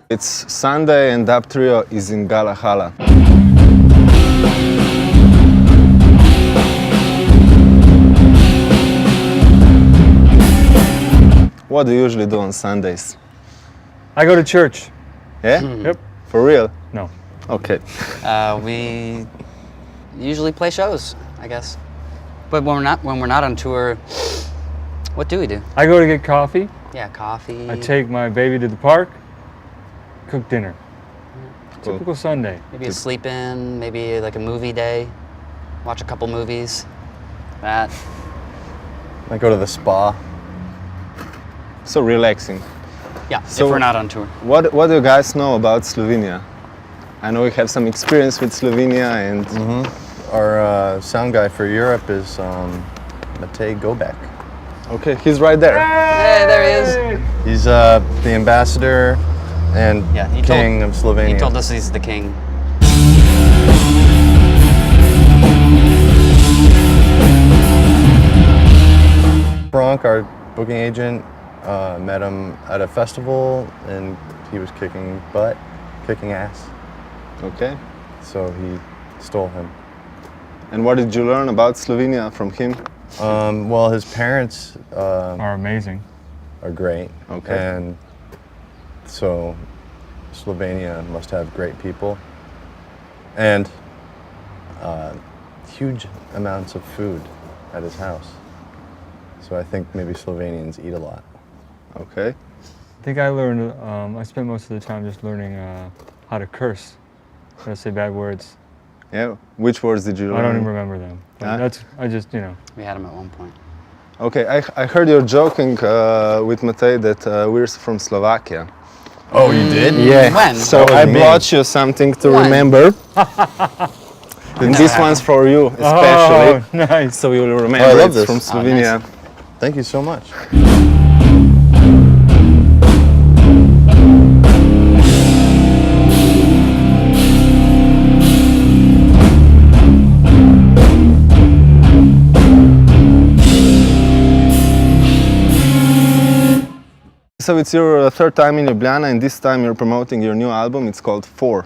It's Sunday and HrupTrio is in Gala, hala. What do you usually do on Sundays? I go to church. Yeah? Yep. For real? No. Okay. We usually play shows, I guess. But when we're not on tour, what do we do? I go to get coffee. Yeah, coffee. I take my baby to the park. Cook dinner. Cool. Typical Sunday. Maybe a sleep in, maybe like a movie day. Watch a couple movies. That. I go to the spa. So relaxing. Yeah, So- if we're not on tour. What do you guys know about Slovenia? I know you have some experience with Slovenia and Our sound guy for Europe is Matej Gobek. okay, he's right there. Hey, there he is. He's the ambassador and Yeah, king of Slovenia. He told us he's the king. Frank, our booking agent, met him at a festival and he was kicking butt, kicking ass. Okay. So he stole him. And what did you learn about Slovenia from him? Well, his parents Are amazing. are great. Okay. And so Slovenia must have great people and huge amounts of food at his house. So I think maybe Slovenians eat a lot. Okay. I think I learned, I spent most of the time just learning how to curse, how to say bad words. Yeah. Which words did you learn? I don't even remember them. But Ah. I just, We had him at one point. Okay, I heard you're joking with Matej that we're from Slovakia. Oh, you did? Yeah. When? So That was I me. brought you something to When? remember. And this one's for you especially. Oh, nice. So you'll remember I love it's this. from Oh, Slovenia. Thank you so much. So it's your third time in Ljubljana and this time you're promoting your new album. It's called 4.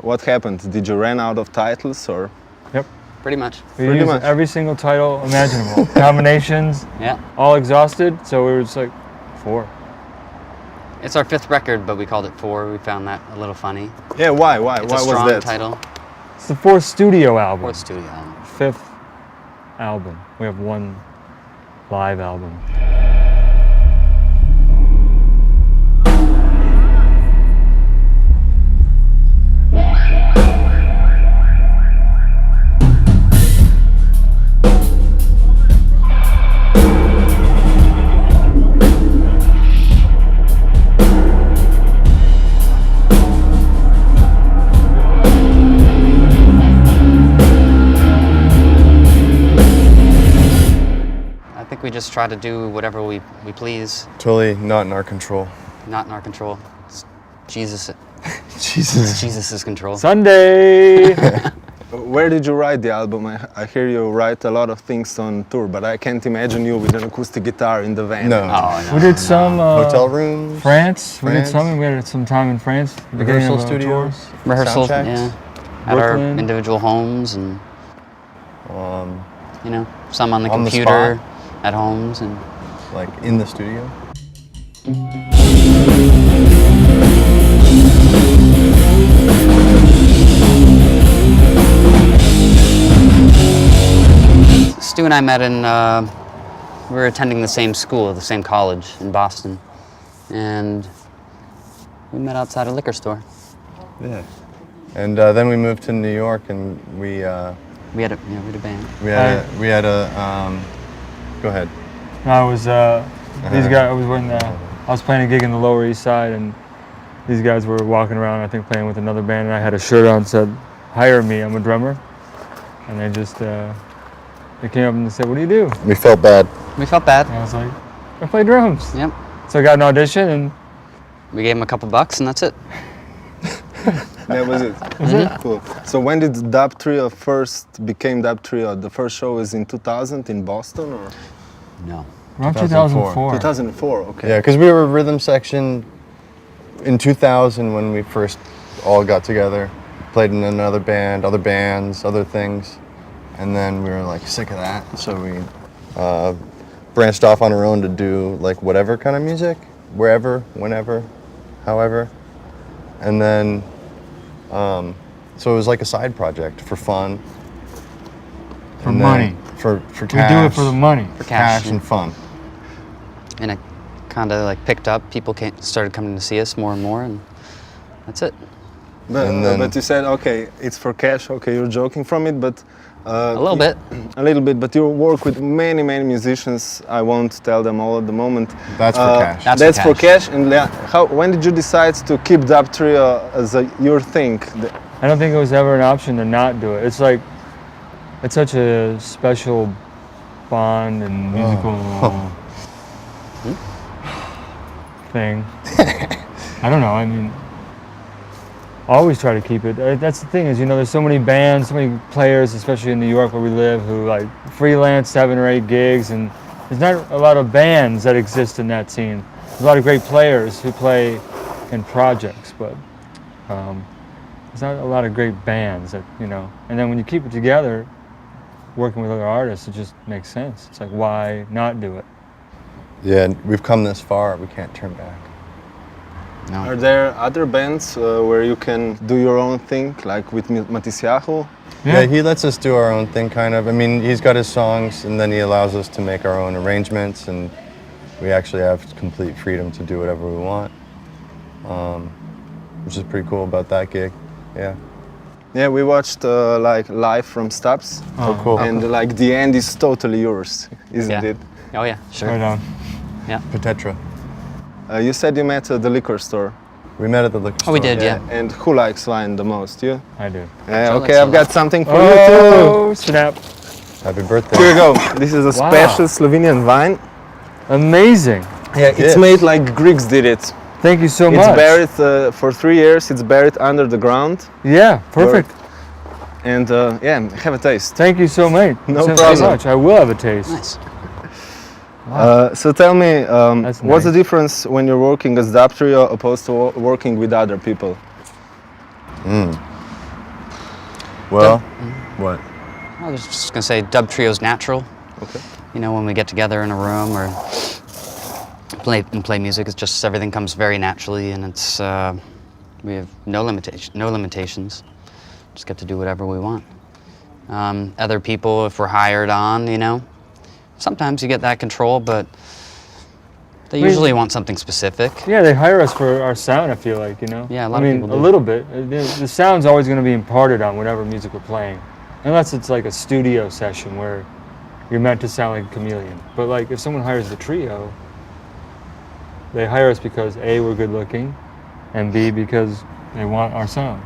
What happened? Did you run out of titles or? Yep. Pretty much. We Pretty used much. every single title imaginable. Combinations, Yeah. all exhausted, so we were just like, 4. It's our 5th record, but we called it 4. We found that a little funny. Yeah, why? Why? It's Why a was strong that? title. It's the 4th studio album. 4th studio album. 5th album. We have 1 live album. I think we just try to do whatever we please. Totally not in our control. Not in our control. It's Jesus. Jesus. Jesus' control. Sunday! Where did you write the album? I hear you write a lot of things on tour, but I can't imagine you with an acoustic guitar in the van. No. Oh, no. We did some Hotel rooms. France. We did France. some. We had some time in France. beginning Rehearsal of our tour. studios. Rehearsal, sound checks. yeah. At our Brooklyn. individual homes and, you know, some on the On the computer spot. at homes and Like in the studio. Stu and I met in, we were attending the same school, the same college in Boston. And we met outside a liquor store. Yeah. And then we moved to New York and we We had a band. we had a go ahead. I was these guys. I was playing a gig in the Lower East Side, and these guys were walking around. I think playing with another band, and I had a shirt on that said, "Hire me, I'm a drummer." And they just they came up and said, "What do you do?" We felt bad. We felt bad. And I was like, "I play drums." Yep. So I got an audition, and We gave him a couple bucks and that's it. That was it. Cool. So when did HrupTrio first became HrupTrio? The first show was in 2000 in Boston, or? No. Around 2004. 2004, okay. Yeah, because we were a rhythm section in 2000 when we first all got together, played in another band, other bands, other things, and then we were like sick of that, so we branched off on our own to do like whatever kind of music, wherever, whenever, however, and then so it was like a side project for fun, For and money. for We cash, do it for the money. For cash. and fun. And it kind of like picked up. People started coming to see us more and more, and that's it. And then- But you said, okay, it's for cash, okay, you're joking from it, but... A little bit. A little bit, but you work with many, many musicians. I won't tell them all at the moment. That's for cash. That's for for cash. And when did you decide to keep HrupTrio as your thing? I don't think it was ever an option to not do it. It's like, it's such a special bond and musical thing. I don't know, I mean, I always try to keep it. That's the thing is, you know, there's so many bands, so many players, especially in New York where we live, who like freelance 7 or 8 gigs, and there's not a lot of bands that exist in that scene. There's a lot of great players who play in projects, but there's not a lot of great bands that, you know. And then when you keep it together, working with other artists, it just makes sense. It's like, why not do it? Yeah, and we've come this far, we can't turn back. No. Are there other bands where you can do your own thing, like with Matisiahu? Yeah, he lets us do our own thing, kind of. I mean, he's got his songs, and then he allows us to make our own arrangements, and we actually have complete freedom to do whatever we want, which is pretty cool about that gig. Yeah. Yeah, we watched like live from Stubbs. Oh, cool. And like the end is totally yours, isn't Yeah. it? Oh yeah, sure. Right on. Potetra. You said you met at the liquor store. We met at the liquor store. Oh, we did, yeah. And who likes wine the most? You? I do. Yeah, Joe okay, likes I've a got lot. something for you Oh, snap. Happy birthday. too. Here you go. This is a Wow. special Slovenian wine. Amazing. Yeah, it's Yes. made like Greeks did it. Thank you so It's much. buried for 3 years. It's buried under the ground. Yeah, perfect. And yeah, have a taste. Thank you so much. No so problem. much. I will have a taste. Nice. So tell me, That's what's the nice. difference when you're working as HrupTrio opposed to working with other people? Well, what? I was just gonna say, HrupTrio's natural. Okay. You know, when we get together in a room or play music, it's just everything comes very naturally, and it's we have no limitations. Just get to do whatever we want. Other people, if we're hired on, you know, sometimes you get that control, but they usually want something specific. Yeah, they hire us for our sound, I feel like, you know? Yeah, a lot I of mean, people a do. little bit. The sound's always going to be imparted on whatever music we're playing. Unless it's like a studio session where you're meant to sound like a chameleon. But like, if someone hires the trio, they hire us because A, we're good looking, and B, because they want our sound.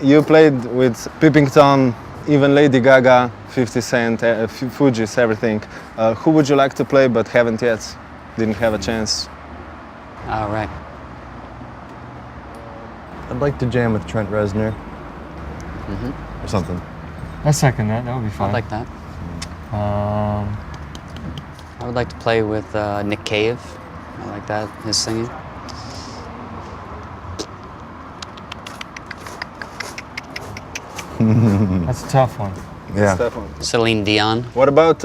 You played with Pippington, even Lady Gaga, 50 Cent, Fugees, everything. Who would you like to play but haven't yet? Didn't have a chance. All right. I'd like to jam with Trent Reznor. Or something. I second that. That would be fun. I'd like that. Um, I would like to play with Nick Cave. I like that, his singing. that's a tough one. Yeah. Stefan. Celine Dion. What about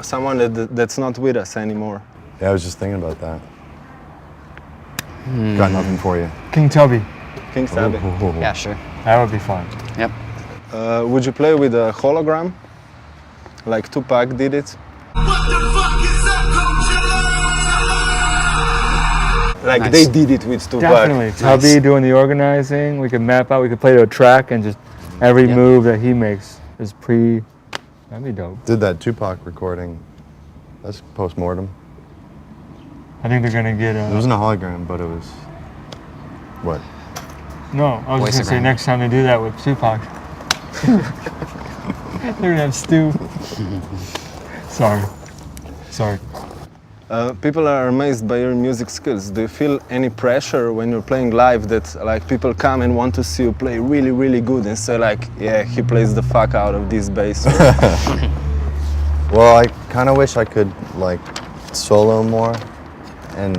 someone that's not with us anymore? Yeah, I was just thinking about that. Got nothing for you. King Tubby. King Stabby. Yeah, sure. That would be fun. Yep. Would you play with a hologram? Like Tupac did it? Like Nice. they did it with Tupac. Definitely. Tubby doing the organizing. We could map out. We could play to a track and just every Yep. move that he makes is That'd be dope. Did that Tupac recording. That's post-mortem. I think they're gonna get It wasn't a hologram, but it was... What? No, I was just gonna say Voice-o-gram. next time they do that with Tupac. They're gonna have Stu. Sorry. People are amazed by your music skills. Do you feel any pressure when you're playing live that like people come and want to see you play really, really good and say like, yeah, he plays the fuck out of this bass? Well, I kind of wish I could like solo more and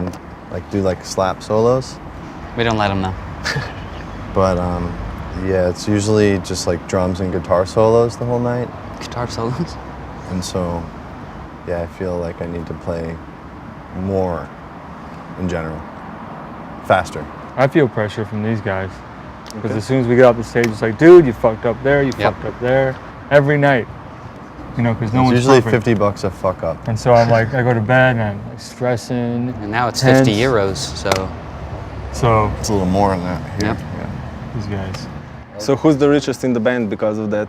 like do like slap solos. We don't let them know. But yeah, it's usually just like drums and guitar solos the whole night. Guitar solos. And so, yeah, I feel like I need to play more in general, faster. I feel pressure from these guys. Because as soon as we get off the stage, it's like, dude, you fucked up there, you fucked up there. Every night. You know, because no It's one's usually perfect. $50 a fuck up. And so I'm like, I go to bed and I'm like stressing. And now it's tense. 50 euros, so So, It's a little more than that here. Yep. these guys. So who's the richest in the band because of that?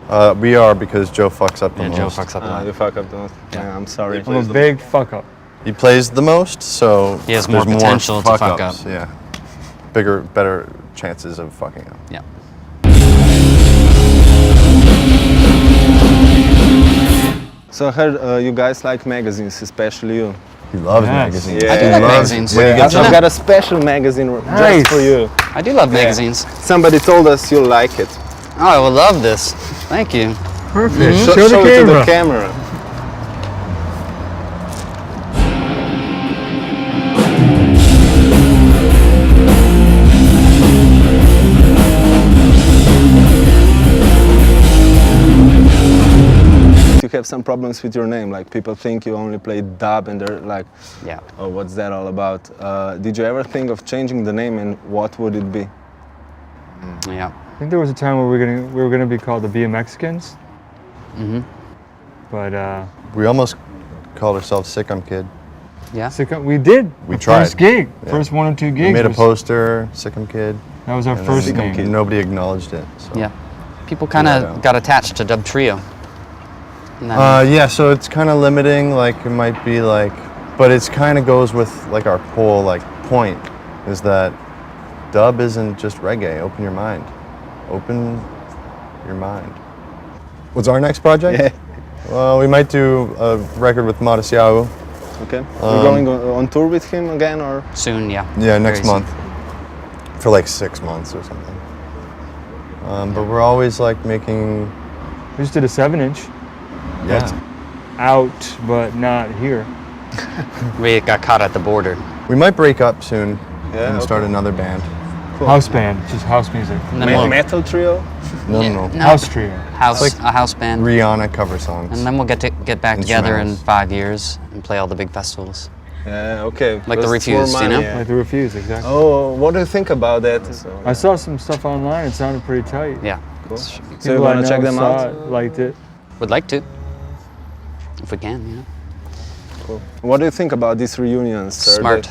Yeah. We are because Joe fucks up the yeah, most. Joe fucks up a lot. You fuck up the most. Yeah, I'm sorry. I'm a big fuck up. He plays the most, so He has more there's potential to fuck fuck-ups, up. Yeah, better chances of fucking up. Yeah. So I heard you guys like magazines, especially you. He loves Yes. magazines. Yeah. I do He like loves- magazines. when you get I've some- got a special magazine Nice. just for you. I do love magazines. Somebody told us you'll like it. Oh, I would love this. Thank you. Perfect. Show Show the it to the camera. camera. You have some problems with your name, like people think you only play dub and they're like, Yeah. oh, what's that all about? Did you ever think of changing the name and what would it be? Yeah. I think there was a time where we were gonna be called the BMXicans. Mm-hmm. But We almost called ourselves Sick'em Kid. Yeah. we did. We The tried. First gig, Yeah. first 1 or 2 gigs. We made a was- poster, Sick'em Kid. That was our and first then Sick'em name. Kid. Nobody acknowledged it. So. Yeah. People kind Yeah. of got attached to HrupTrio. And then- Yeah, so it's kind of limiting. Like it might be like, but it's kind of goes with like our whole like point is that dub isn't just reggae. Open your mind. Open your mind. What's our next project? Yeah. Well, we might do a record with Modesiao. Okay. You're going on tour with him again, or? soon, yeah. Yeah, next Very soon. month. For like 6 months or something. But we're always like making. We just did a 7-inch. Yeah. That's out, but not here. We got caught at the border. We might break up soon Yeah, and okay. start another band. Cool. House band, just house music. And then we'll Metal trio? No, Yeah, no. no. House trio. a house band. Rihanna cover songs. And then we'll get back together in Instrumentals. 5 years and play all the big festivals. Yeah, okay. Like the Because it's more Refused, you money, know? yeah. Like the Refuse, exactly. Oh, what do you think about that? I saw some stuff online. It sounded pretty tight. Yeah. Cool. So People you I wanna know check them saw out? it, liked it. Would like to. If we can, you know. Cool. What do you think about these reunions? Are Smart.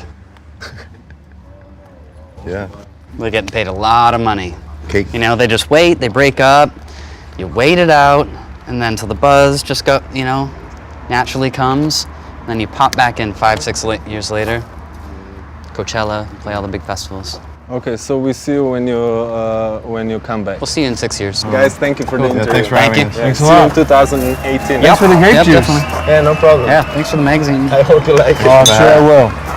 Yeah. We're getting paid a lot of money. Cake. You know, they just wait, they break up, you wait it out, and then till the buzz just naturally comes, then you pop back in 5-6 years later. Coachella, play all the big festivals. Okay, so we see you when you come back. We'll see you in 6 years. Guys, thank you for the Yeah, interview. thanks for Thank having you. us. Yeah, Thanks a see you in lot. 2018. Thanks for the grape juice. definitely. Yeah, no problem. Yeah, thanks for the magazine. I hope you like it. Oh, sure I will.